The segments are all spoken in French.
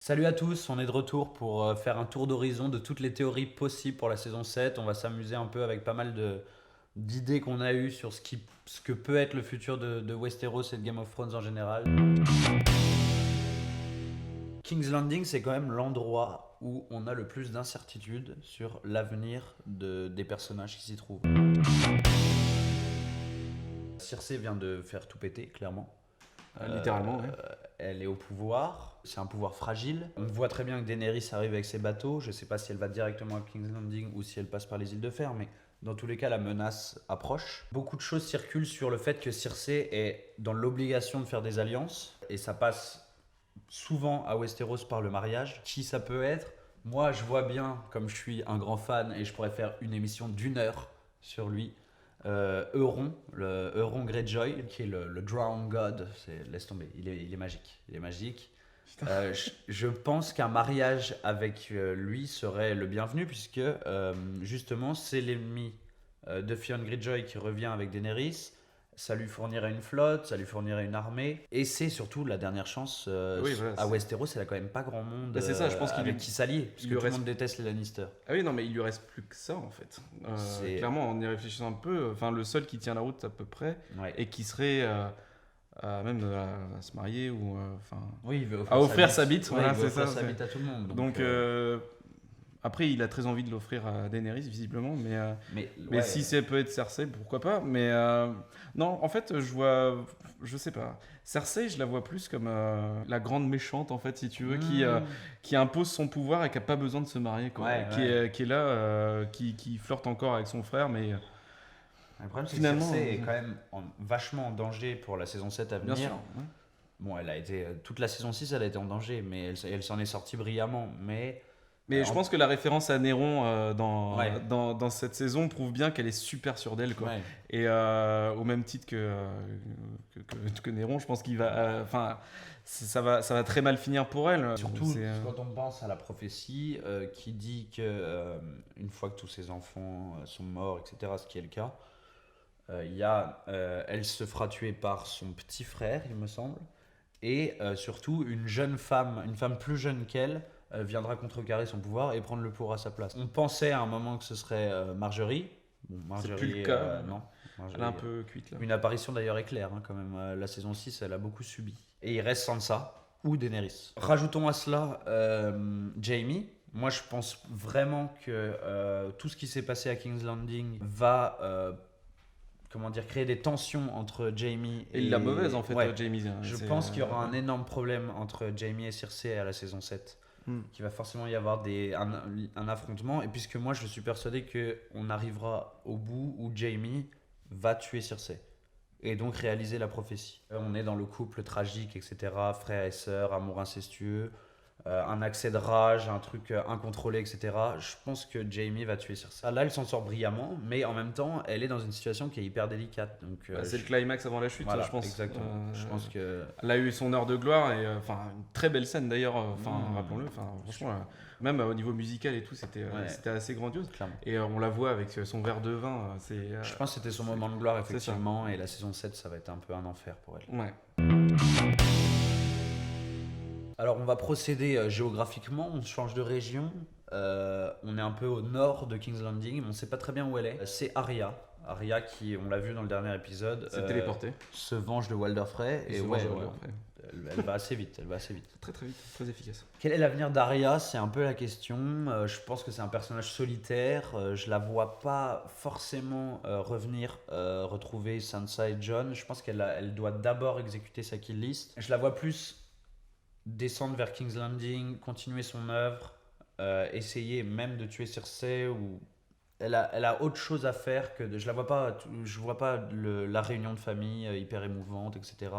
Salut à tous, on est de retour pour faire un tour d'horizon de toutes les théories possibles pour la saison 7. On va s'amuser un peu avec pas mal d'idées qu'on a eues sur ce que peut être le futur de Westeros et de Game of Thrones en général. King's Landing, c'est quand même l'endroit où on a le plus d'incertitudes sur l'avenir des personnages qui s'y trouvent. Cersei vient de faire tout péter, clairement. Littéralement, ouais. Elle est au pouvoir, c'est un pouvoir fragile. On voit très bien que Daenerys arrive avec ses bateaux. Je ne sais pas si elle va directement à King's Landing ou si elle passe par les îles de Fer, mais dans tous les cas, la menace approche. Beaucoup de choses circulent sur le fait que Cersei est dans l'obligation de faire des alliances, et ça passe souvent à Westeros par le mariage. Qui ça peut être? Moi, je vois bien, comme je suis un grand fan, et je pourrais faire une émission d'1 heure sur lui, le Euron Greyjoy, qui est le Drown God. Laisse tomber, il est magique. Il est magique. Je pense qu'un mariage avec lui serait le bienvenu, puisque justement, c'est l'ennemi de Theon Greyjoy qui revient avec Daenerys. Ça lui fournirait une flotte, ça lui fournirait une armée. Et c'est surtout la dernière chance. Oui, voilà, à Westeros, il n'y a quand même pas grand monde Bah, c'est ça, je pense qu'il avec lui- qui s'allier. Parce il que lui tout le reste- monde déteste les Lannister. Ah oui, non, mais il lui reste plus que ça en fait. C'est- Clairement, en y réfléchissant un peu, enfin le seul qui tient la route à peu près Ouais. et qui serait même à se marier ou enfin Oui, il veut à offrir sa bite, Ouais, voilà, il veut c'est offrir ça. sa bite à tout le monde. Donc après, il a très envie de l'offrir à Daenerys visiblement, mais mais si ça peut être Cersei, pourquoi pas. Mais non, en fait, je sais pas. Cersei, je la vois plus comme la grande méchante, en fait, si tu veux, qui impose son pouvoir et qui a pas besoin de se marier, quoi. Ouais, Qui est là, qui flirte encore avec son frère, mais le problème, c'est que finalement, Cersei est quand même vachement en danger pour la saison 7 à venir. bien sûr. Ouais. Bon, elle a été, toute la saison 6, elle a été en danger, mais elle s'en est sortie brillamment. Mais Mais je pense que la référence à Néron Ouais. dans cette saison prouve bien qu'elle est super sûre d'elle, quoi. ouais. Et au même titre que Néron, je pense qu'il va. Enfin, ça va très mal finir pour elle. Surtout C'est, quand on pense à la prophétie qui dit que une fois que tous ses enfants sont morts, etc., ce qui est le cas, elle se fera tuer par son petit frère, il me semble, et surtout une femme plus jeune qu'elle, viendra contrecarrer son pouvoir et prendre le pouvoir à sa place. On pensait à un moment que ce serait Marjorie. Bon, Marjorie, plus le cas. non. elle est un peu cuite là. Une apparition d'ailleurs éclair, hein, quand même. La saison 6, elle a beaucoup subi. Et il reste Sansa ou Daenerys. Rajoutons à cela Jaime. Moi, je pense vraiment que tout ce qui s'est passé à King's Landing va créer des tensions entre Jaime Et la mauvaise en fait, Ouais. Jaime. Je pense qu'il y aura un énorme problème entre Jaime et Cersei à la saison 7. Qu'il va forcément y avoir un affrontement. Et puisque moi, je suis persuadé qu'on arrivera au bout où Jaime va tuer Cersei. Et donc réaliser la prophétie. On est dans le couple tragique, etc. Frère et sœur, amour incestueux, un accès de rage, un truc incontrôlé, etc. Je pense que Jaime va tuer Cersei. Ah, là, elle s'en sort brillamment, mais en même temps, elle est dans une situation qui est hyper délicate. Donc, C'est le climax avant la chute, voilà, je pense. Exactement. Je pense que Elle a eu son heure de gloire et enfin une très belle scène d'ailleurs. Mmh. Rappelons-le. Franchement, même au niveau musical et tout, c'était assez grandiose. clairement. Et on la voit avec son verre de vin. Je pense que c'était son moment de gloire, c'est ça. effectivement. Et la saison 7, ça va être un peu un enfer pour elle. Ouais. Alors, on va procéder géographiquement. On change de région. On est un peu au nord de King's Landing, mais on ne sait pas très bien où elle est. C'est Arya. Arya qui, on l'a vu dans le dernier épisode, C'est téléporté. se venge de Walder Frey. Et se ouais, venge de ouais, Walder Frey. elle va assez vite. Elle va assez vite. Très très vite, très efficace. Quel est l'avenir d'Arya? C'est un peu la question. Je pense que c'est un personnage solitaire. Je la vois pas forcément revenir retrouver Sansa et Jon. Je pense elle doit d'abord exécuter sa kill list. Je la vois plus descendre vers King's Landing, continuer son œuvre, essayer même de tuer Cersei. Ou elle a autre chose à faire je la vois pas. Je vois pas la réunion de famille hyper émouvante, etc.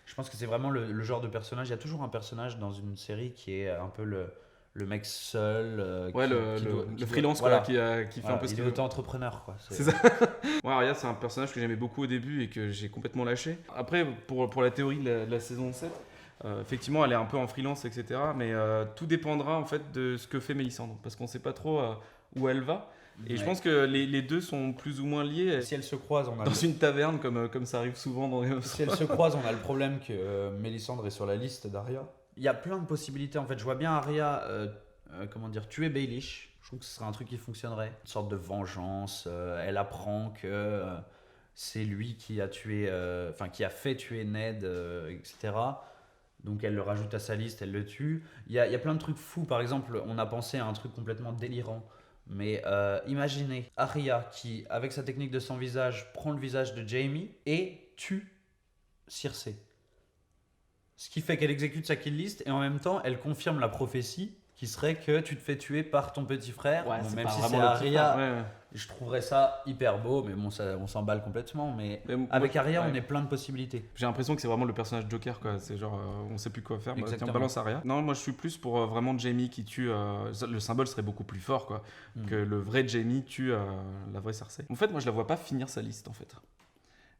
Je pense que c'est vraiment le genre de personnage. Il y a toujours un personnage dans une série qui est un peu le mec seul. Ouais, le freelance voilà. quoi, qui fait un peu ce il qu'il est veut. auto-entrepreneur, quoi. C'est ça. Moi, Arya, c'est un personnage que j'aimais beaucoup au début et que j'ai complètement lâché. Après, pour la théorie de la saison 7, effectivement, elle est un peu en freelance, etc. Mais tout dépendra en fait de ce que fait Mélisandre, parce qu'on sait pas trop où elle va. Et je pense que les deux sont plus ou moins liés. Si elles se croisent, Dans une taverne, comme ça arrive souvent dans Game of Si elles Thrones. se croisent, on a le problème que Mélisandre est sur la liste d'Arya. Il y a plein de possibilités. En fait, je vois bien Arya, tuer Baelish. Je trouve que ce serait un truc qui fonctionnerait. Une sorte de vengeance. Elle apprend que c'est lui qui a tué, qui a fait tuer Ned, etc. Donc elle le rajoute à sa liste, elle le tue. Il y a plein de trucs fous. Par exemple, on a pensé à un truc complètement délirant. Mais imaginez Arya qui, avec sa technique de son visage, prend le visage de Jaime et tue Cersei. Ce qui fait qu'elle exécute sa kill list et en même temps, elle confirme la prophétie qui serait que tu te fais tuer par ton petit frère. Ouais, Bon, c'est même pas si vraiment c'est le petit frère, Arya, ouais. je trouverais ça hyper beau, mais bon, ça, on s'emballe complètement. Mais Mais moi, avec Arya, ouais. on est plein de possibilités. J'ai l'impression que c'est vraiment le personnage Joker, quoi. C'est genre, on sait plus quoi faire. Bah, tiens, Exactement. balance Arya. Non, moi je suis plus pour vraiment Jaime qui tue. Le symbole serait beaucoup plus fort, quoi. Que le vrai Jaime tue la vraie Cersei. En fait, moi je la vois pas finir sa liste, en fait.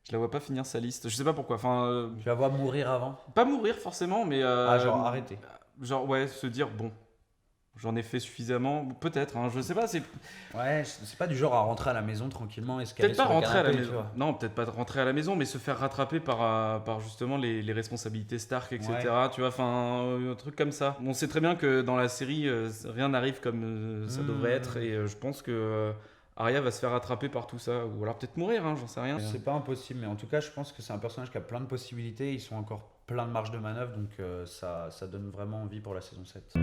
Je la vois pas finir sa liste. Je sais pas pourquoi. Enfin, Tu la vois mourir avant. pas mourir forcément, mais. Genre arrêter. Genre, ouais, se dire, bon, j'en ai fait suffisamment. Peut-être, hein, je sais pas. C'est Ouais, c'est pas du genre à rentrer à la maison tranquillement et se caler peut-être pas sur le rentrer à la canapé, tu maison. vois. Non, peut-être pas de rentrer à la maison, mais se faire rattraper par justement les responsabilités Stark, etc. Ouais. Tu vois, enfin, un truc comme ça. On sait très bien que dans la série, rien n'arrive comme ça devrait être, et je pense que Arya va se faire rattraper par tout ça, ou alors peut-être mourir, hein, j'en sais rien. C'est pas impossible, mais en tout cas, je pense que c'est un personnage qui a plein de possibilités. Ils sont encore plein de marge de manœuvre, donc ça donne vraiment envie pour la saison 7.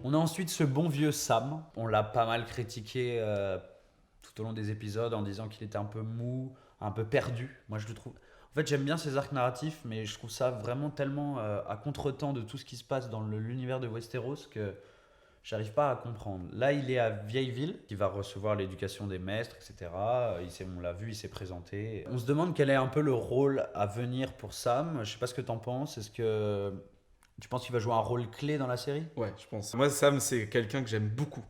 On a ensuite ce bon vieux Sam. On l'a pas mal critiqué tout au long des épisodes en disant qu'il était un peu mou, un peu perdu. Moi, je le trouve. En fait, j'aime bien ces arcs narratifs, mais je trouve ça vraiment tellement à contre-temps de tout ce qui se passe dans l'univers de Westeros que j'arrive pas à comprendre. Là, il est à Vieilleville, qui va recevoir l'éducation des maîtres, etc. On l'a vu, il s'est présenté. On se demande quel est un peu le rôle à venir pour Sam. Je sais pas ce que t'en penses. Est-ce que tu penses qu'il va jouer un rôle clé dans la série ? Ouais, je pense. Moi, Sam, c'est quelqu'un que j'aime beaucoup.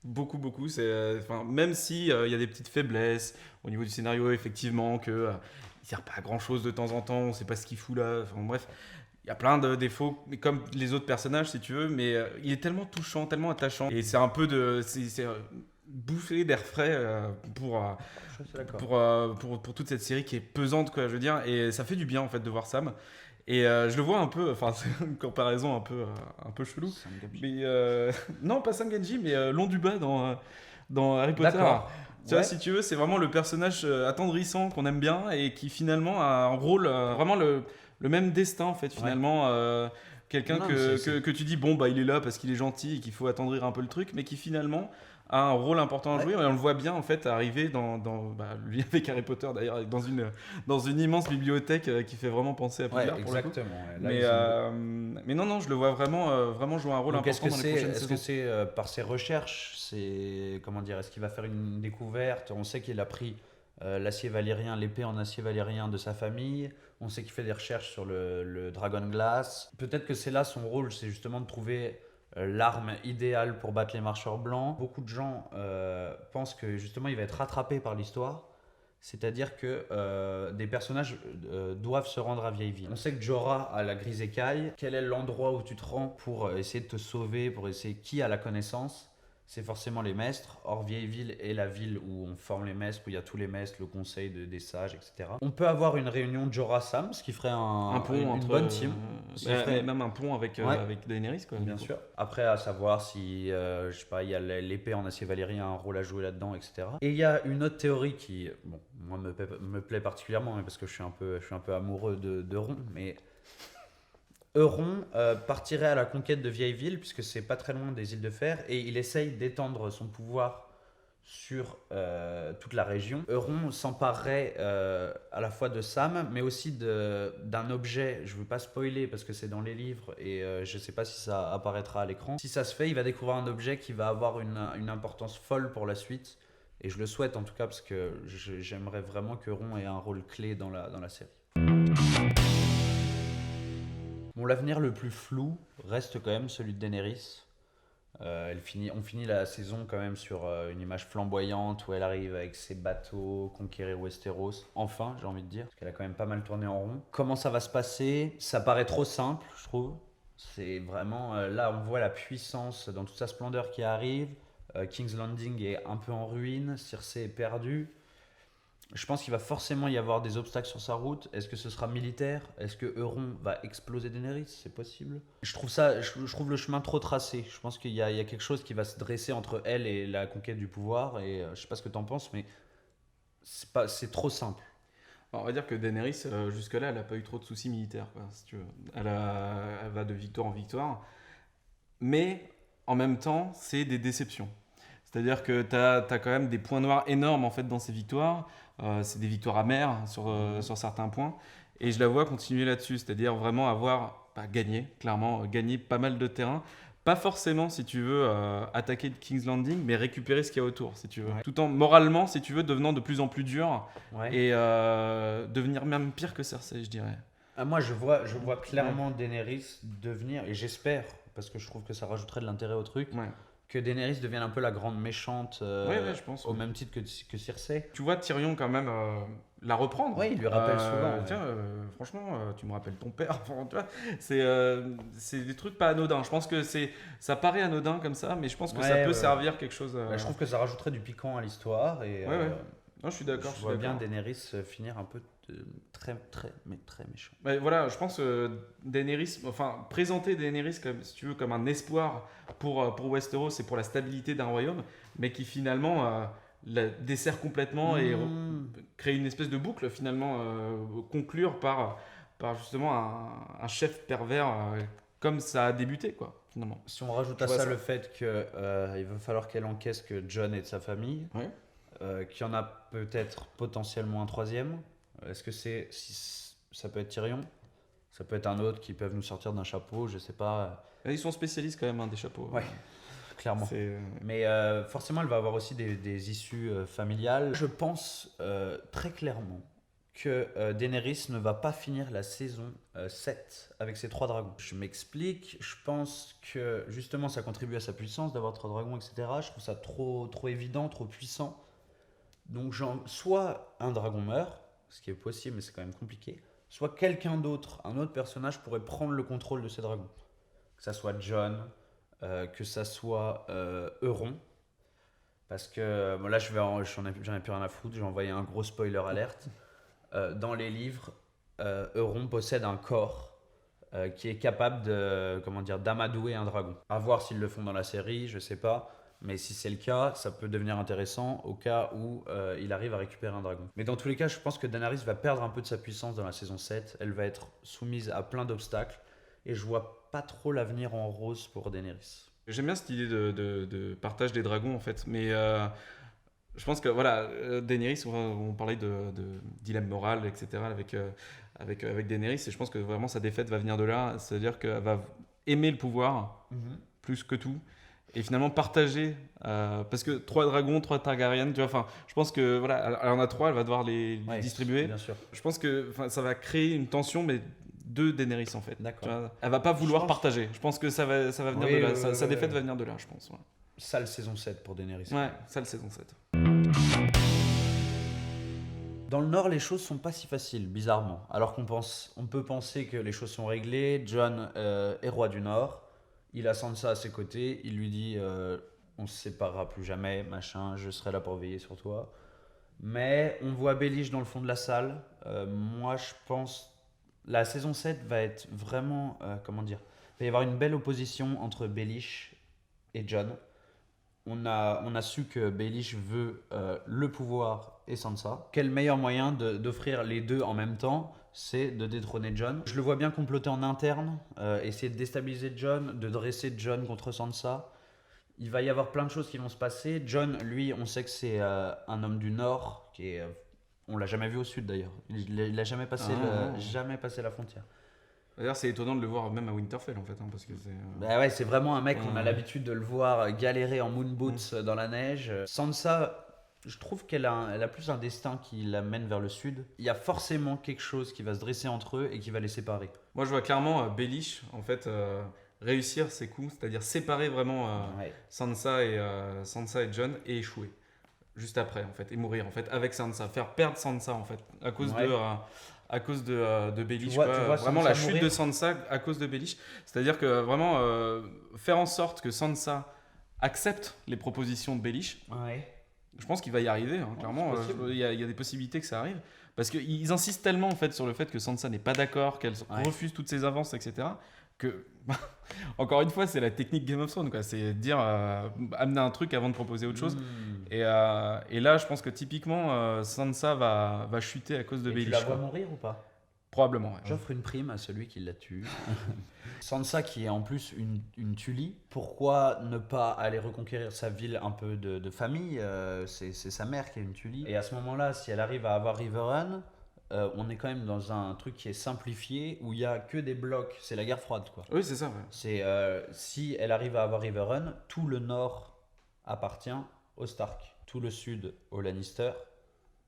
Beaucoup, beaucoup. C'est, même si il y a des petites faiblesses au niveau du scénario, effectivement, que il sert pas à grand chose de temps en temps, on sait pas ce qu'il fout là. Enfin, bref, il y a plein de défauts, mais comme les autres personnages, si tu veux, mais il est tellement touchant, tellement attachant. Et c'est un peu de. C'est bouffer d'air frais Je suis d'accord. pour toute cette série qui est pesante, quoi, je veux dire. Et ça fait du bien, en fait, de voir Sam. Et je le vois un peu, enfin, c'est une comparaison un peu chelou. Sam Gamgee. Mais non, pas Sam Genji, mais Londuba dans Harry Potter. D'accord. Tu vois, Ouais. si tu veux, c'est vraiment le personnage attendrissant qu'on aime bien et qui finalement a un rôle, vraiment le même destin en fait, finalement. Quelqu'un Non, que tu dis, bon, bah il est là parce qu'il est gentil et qu'il faut attendrir un peu le truc, mais qui finalement a un rôle important à jouer. Et on le voit bien en fait arriver lui avec Harry Potter d'ailleurs, dans une immense bibliothèque qui fait vraiment penser à Ouais, Poudlard pour le coup. exactement. Ouais. Là, Mais non, je le vois vraiment jouer un rôle donc, important dans les prochaines est-ce saisons. que c'est par ses recherches, c'est comment dire, est-ce qu'il va faire une découverte? On sait qu'il a pris l'acier valyrien, l'épée en acier valyrien de sa famille. On sait qu'il fait des recherches sur le Dragon Glass. Peut-être que c'est là son rôle, c'est justement de trouver l'arme idéale pour battre les marcheurs blancs. Beaucoup de gens pensent que justement il va être rattrapé par l'histoire. C'est-à-dire que des personnages doivent se rendre à Vieilleville. On sait que Jorah a la grise écaille. Quel est l'endroit où tu te rends pour essayer de te sauver, pour essayer qui a la connaissance? C'est forcément les maîtres. Or, Vieilleville est la ville où on forme les maîtres, où il y a tous les maîtres, le conseil des sages, etc. On peut avoir une réunion de Jorah Sam, ce qui ferait Un pont une entre bonne team. Ce qui ferait- même un pont avec Ouais. avec Daenerys quoi. Bien du coup. sûr. Après, à savoir si, je sais pas, il y a l'épée en acier valyrien un rôle à jouer là-dedans, etc. Et il y a une autre théorie qui, bon, moi me plaît particulièrement, hein, parce que je suis un peu amoureux de Ron, mais Euron partirait à la conquête de Vieilleville, puisque c'est pas très loin des îles de Fer, et il essaye d'étendre son pouvoir sur toute la région. Euron s'emparerait à la fois de Sam, mais aussi d'un objet, je ne veux pas spoiler parce que c'est dans les livres et je ne sais pas si ça apparaîtra à l'écran. Si ça se fait, il va découvrir un objet qui va avoir une importance folle pour la suite, et je le souhaite en tout cas parce que j'aimerais vraiment qu'Euron ait un rôle clé dans la série. Bon, l'avenir le plus flou reste quand même celui de Daenerys. On finit la saison quand même sur une image flamboyante où elle arrive avec ses bateaux conquérir Westeros. Enfin, j'ai envie de dire, parce qu'elle a quand même pas mal tourné en rond. Comment ça va se passer? Ça paraît trop simple, je trouve. C'est vraiment là, on voit la puissance dans toute sa splendeur qui arrive. King's Landing est un peu en ruine, Cersei est perdue. Je pense qu'il va forcément y avoir des obstacles sur sa route. Est-ce que ce sera militaire? Est-ce que Euron va exploser Daenerys? C'est possible. Je trouve le chemin trop tracé. Je pense qu'il y a quelque chose qui va se dresser entre elle et la conquête du pouvoir. Et je sais pas ce que t'en penses, mais c'est trop simple. Alors, on va dire que Daenerys, jusque-là, elle n'a pas eu trop de soucis militaires, quoi, si tu veux. Elle va de victoire en victoire. Mais en même temps, c'est des déceptions. C'est-à-dire que tu as quand même des points noirs énormes en fait, dans ces victoires. C'est des victoires amères sur certains points. Et je la vois continuer là-dessus, c'est-à-dire vraiment avoir gagné, clairement, gagné pas mal de terrain. Pas forcément, si tu veux, attaquer de King's Landing, mais récupérer ce qu'il y a autour, si tu veux. Ouais. Tout en, moralement, si tu veux, devenant de plus en plus dur Ouais. et devenir même pire que Cersei, je dirais. Ah, moi, je vois clairement Daenerys devenir, et j'espère, parce que je trouve que ça rajouterait de l'intérêt au truc, Ouais. que Daenerys devienne un peu la grande méchante, Ouais, je pense. au même titre que Cersei. Tu vois Tyrion quand même la reprendre. Ouais, il lui rappelle souvent, ouais. Tiens, franchement, tu me rappelles ton père. Enfin, tu vois, c'est des trucs pas anodins. Je pense que ça paraît anodin comme ça, mais je pense que ça peut servir quelque chose. Bah, je trouve que ça rajouterait du piquant à l'histoire. Et, Ouais. Non, je suis d'accord. je vois bien Daenerys finir un peu très méchant. Mais voilà, je pense Daenerys, enfin présenter Daenerys comme, si tu veux, comme un espoir pour Westeros et pour la stabilité d'un royaume, mais qui finalement la dessert complètement et crée une espèce de boucle finalement, conclure par justement un chef pervers comme ça a débuté quoi finalement. Si on rajoute à ça le fait qu'il va falloir qu'elle encaisse que Jon est de sa famille, qu'il y en a peut-être potentiellement un troisième. Est-ce que ça peut être Tyrion? Ça peut être un autre qui peuvent nous sortir d'un chapeau, je sais pas. Ils sont spécialistes quand même des chapeaux. Ouais, clairement. C'est... Mais forcément, elle va avoir aussi des issues familiales. Je pense très clairement que Daenerys ne va pas finir la saison 7 avec ses 3 dragons. Je m'explique, je pense que justement ça contribue à sa puissance d'avoir 3 dragons, etc. Je trouve ça trop évident, trop puissant. Donc soit un dragon meurt, ce qui est possible mais c'est quand même compliqué, soit quelqu'un d'autre, un autre personnage pourrait prendre le contrôle de ces dragons. Que ça soit Jon, que ça soit Euron. Parce que bon, là j'en ai plus rien à foutre, j'ai envoyé un gros spoiler alerte. Dans les livres, Euron possède un corps qui est capable d'amadouer un dragon. À voir s'ils le font dans la série, je sais pas. Mais si c'est le cas, ça peut devenir intéressant au cas où il arrive à récupérer un dragon. Mais dans tous les cas, je pense que Daenerys va perdre un peu de sa puissance dans la saison 7. Elle va être soumise à plein d'obstacles. Et je vois pas trop l'avenir en rose pour Daenerys. J'aime bien cette idée de partage des dragons en fait, mais je pense que voilà, Daenerys, on parlait de dilemme moral, etc. avec Daenerys, et je pense que vraiment sa défaite va venir de là, c'est-à-dire qu'elle va aimer le pouvoir plus que tout, et finalement partager, parce que 3 dragons, 3 Targaryen, tu vois, enfin, je pense que voilà, elle en a 3, elle va devoir les distribuer. Bien sûr. Je pense que ça va créer une tension, mais de Daenerys en fait. D'accord. Elle va pas vouloir partager. Je pense que ça va venir de là. Sa défaite va venir de là, je pense. Ouais. Sale saison 7 pour Daenerys. Ouais, sale saison 7. Dans le Nord, les choses sont pas si faciles, bizarrement. Alors on peut penser que les choses sont réglées. Jon est roi du Nord. Il a Sansa à ses côtés. Il lui dit on se séparera plus jamais, machin. Je serai là pour veiller sur toi. Mais on voit Baelish dans le fond de la salle. Moi, je pense la saison 7 va être vraiment comment dire. Il va y avoir une belle opposition entre Baelish et Jon. On a su que Baelish veut le pouvoir et Sansa. Quel meilleur moyen d'offrir les deux en même temps, c'est de détrôner Jon. Je le vois bien comploter en interne, essayer de déstabiliser Jon, de dresser Jon contre Sansa. Il va y avoir plein de choses qui vont se passer. Jon, lui, on sait que c'est un homme du Nord, on l'a jamais vu au Sud d'ailleurs. Il a jamais passé la frontière. D'ailleurs, c'est étonnant de le voir même à Winterfell en fait, hein, parce que c'est. Bah ouais, c'est vraiment un mec, on a l'habitude de le voir galérer en moon boots dans la neige. Sansa, je trouve qu'elle a plus un destin qui l'amène vers le sud. Il y a forcément quelque chose qui va se dresser entre eux et qui va les séparer. Moi, je vois clairement Baelish en fait réussir ses coups, c'est-à-dire séparer vraiment Sansa et Jon et échouer juste après en fait et mourir en fait avec Sansa, faire perdre Sansa en fait à cause de Baelish. Tu vois vraiment la chute de Sansa à cause de Baelish. C'est-à-dire que vraiment faire en sorte que Sansa accepte les propositions de Baelish Je pense qu'il va y arriver, hein, clairement. c'est possible. Il y a des possibilités que ça arrive. Parce qu'ils insistent tellement en fait, sur le fait que Sansa n'est pas d'accord, qu'elle refuse toutes ses avances, etc. Que, encore une fois, c'est la technique Game of Thrones. Quoi. C'est dire, amener un truc avant de proposer autre chose. Et là, je pense que typiquement, Sansa va chuter à cause de Et tu Baelish. la vois mourir ou pas? Probablement, ouais. J'offre une prime à celui qui la tue. Sansa qui est en plus une Tully, pourquoi ne pas aller reconquérir sa ville un peu de famille? C'est sa mère qui est une Tully. Et à ce moment-là, si elle arrive à avoir Riverrun, on est quand même dans un truc qui est simplifié, où il n'y a que des blocs, c'est la guerre froide quoi. Oui, c'est ça, ouais. C'est, si elle arrive à avoir Riverrun, tout le nord appartient aux Stark, tout le sud aux Lannister,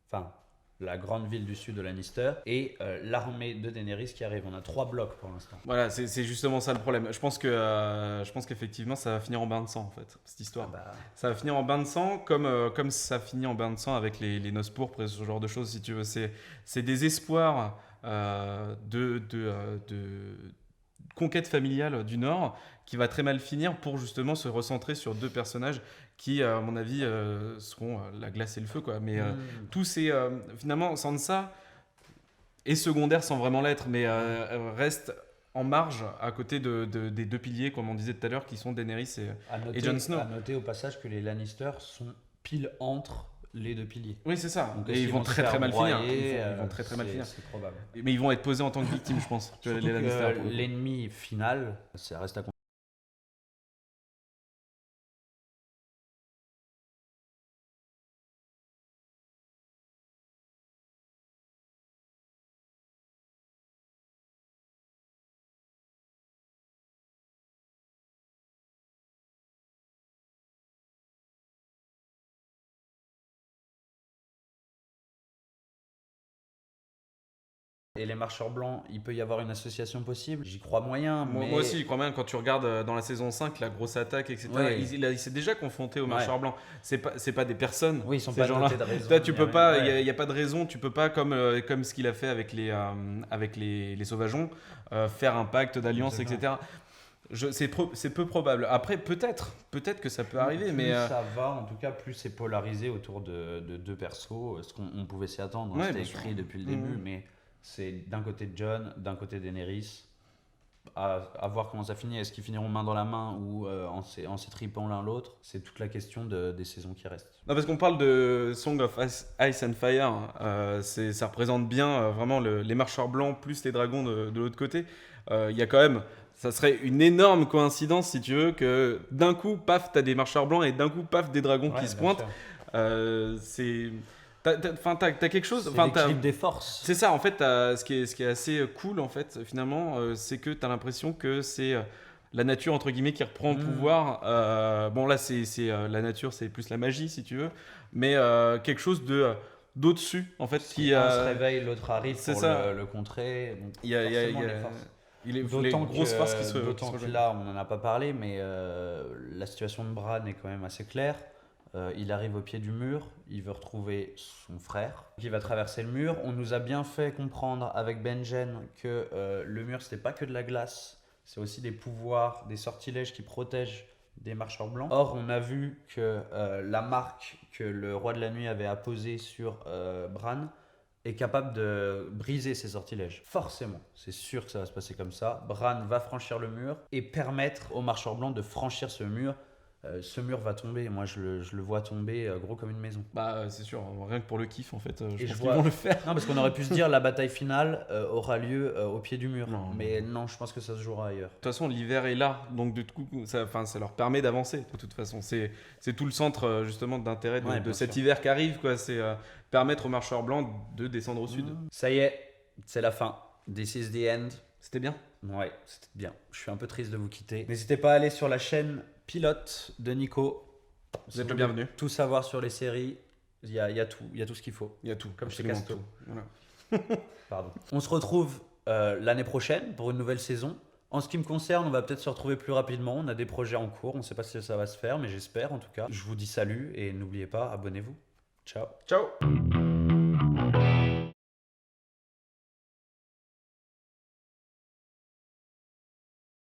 enfin la grande ville du sud de Lannister, et l'armée de Daenerys qui arrive. On a 3 blocs pour l'instant. Voilà, c'est justement ça le problème. Je pense qu'effectivement, ça va finir en bain de sang, en fait, cette histoire. Ah bah, Ça va finir en bain de sang, comme ça finit en bain de sang avec les noces pourpres et ce genre de choses, si tu veux. C'est des espoirs de conquête familiale du Nord qui va très mal finir pour justement se recentrer sur 2 personnages qui, à mon avis, seront la glace et le feu, quoi. Mais tous ces... finalement, Sansa est secondaire sans vraiment l'être, mais reste en marge à côté des 2 piliers, comme on disait tout à l'heure, qui sont Daenerys et Jon Snow. À noter au passage que les Lannister sont pile entre les 2 piliers. Oui, c'est ça. Donc, Et ils vont se très faire très mal finir. broyer, Ils vont très très mal finir. C'est probable. Mais ils vont être posés en tant que victimes, je pense. Tu vois, Surtout les Lannister. que l'ennemi final, ça reste à Et les marcheurs blancs, il peut y avoir une association possible. J'y crois moyen, mais... Moi aussi, je crois bien, quand tu regardes dans la saison 5, la grosse attaque, etc., Ouais. il s'est déjà confronté aux marcheurs blancs. C'est pas des personnes. Oui, ils sont ces pas gens-là. dotés de raison. Toi, tu peux pas, il Ouais. n'y a pas de raison, tu peux pas, comme ce qu'il a fait avec les sauvageons, faire un pacte d'alliance, Exactement. etc. C'est peu probable. Après, peut-être que ça peut arriver, Plus mais... ça va, en tout cas, plus c'est polarisé autour de 2 persos. Ce qu'on pouvait s'y attendre, Ouais, c'était bien sûr. écrit depuis le début, mais c'est d'un côté Jon, d'un côté Daenerys. À voir comment ça finit. Est-ce qu'ils finiront main dans la main ou en s'étripant l'un l'autre? C'est toute la question des saisons qui restent. Non, parce qu'on parle de Song of Ice and Fire, ça représente bien vraiment les marcheurs blancs plus les dragons de l'autre côté. Il y a quand même, ça serait une énorme coïncidence si tu veux, que d'un coup, paf, t'as des marcheurs blancs et d'un coup, paf, des dragons qui se pointent. T'as quelque chose. C'est l'équilibre des forces. C'est ça, en fait, ce qui est assez cool, en fait, finalement, c'est que t'as l'impression que c'est la nature, entre guillemets, qui reprend le pouvoir. Bon, là, la nature, c'est plus la magie, si tu veux, mais quelque chose d'au-dessus, en fait. Un se réveille, l'autre arrive c'est pour ça. le contrer. Donc Il y a forcément, les forces. les D'autant grosses forces qui se que là, on n'en a pas parlé, mais la situation de Bran est quand même assez claire. Il arrive au pied du mur, il veut retrouver son frère, qui va traverser le mur. On nous a bien fait comprendre avec Benjen que le mur, c'était pas que de la glace, c'est aussi des pouvoirs, des sortilèges qui protègent des marcheurs blancs. Or, on a vu que la marque que le roi de la nuit avait apposée sur Bran est capable de briser ces sortilèges. Forcément, c'est sûr que ça va se passer comme ça. Bran va franchir le mur et permettre aux marcheurs blancs de franchir ce mur. Ce mur va tomber, moi je le vois tomber gros comme une maison. Bah, c'est sûr, rien que pour le kiff, en fait, je pense je qu'ils vont le faire. Non, parce qu'on aurait pu se dire la bataille finale aura lieu au pied du mur. Non. Mais non, je pense que ça se jouera ailleurs. De toute façon, l'hiver est là, donc du coup, ça leur permet d'avancer. De toute façon, c'est tout le centre justement d'intérêt Ouais, de bien cet sûr. hiver qui arrive, quoi. C'est permettre aux marcheurs blancs de descendre au sud. Ça y est, c'est la fin. This is the end. C'était bien. Ouais, c'était bien. Je suis un peu triste de vous quitter. N'hésitez pas à aller sur la chaîne pilote de Nico. Vous êtes le bienvenu. Tout savoir sur les séries, il y a tout ce qu'il faut. Il y a tout, Comme chez absolument Casto. tout. Voilà. Pardon. On se retrouve l'année prochaine pour une nouvelle saison. En ce qui me concerne, on va peut-être se retrouver plus rapidement. On a des projets en cours. On ne sait pas si ça va se faire, mais j'espère en tout cas. Je vous dis salut et n'oubliez pas, abonnez-vous. Ciao. Ciao.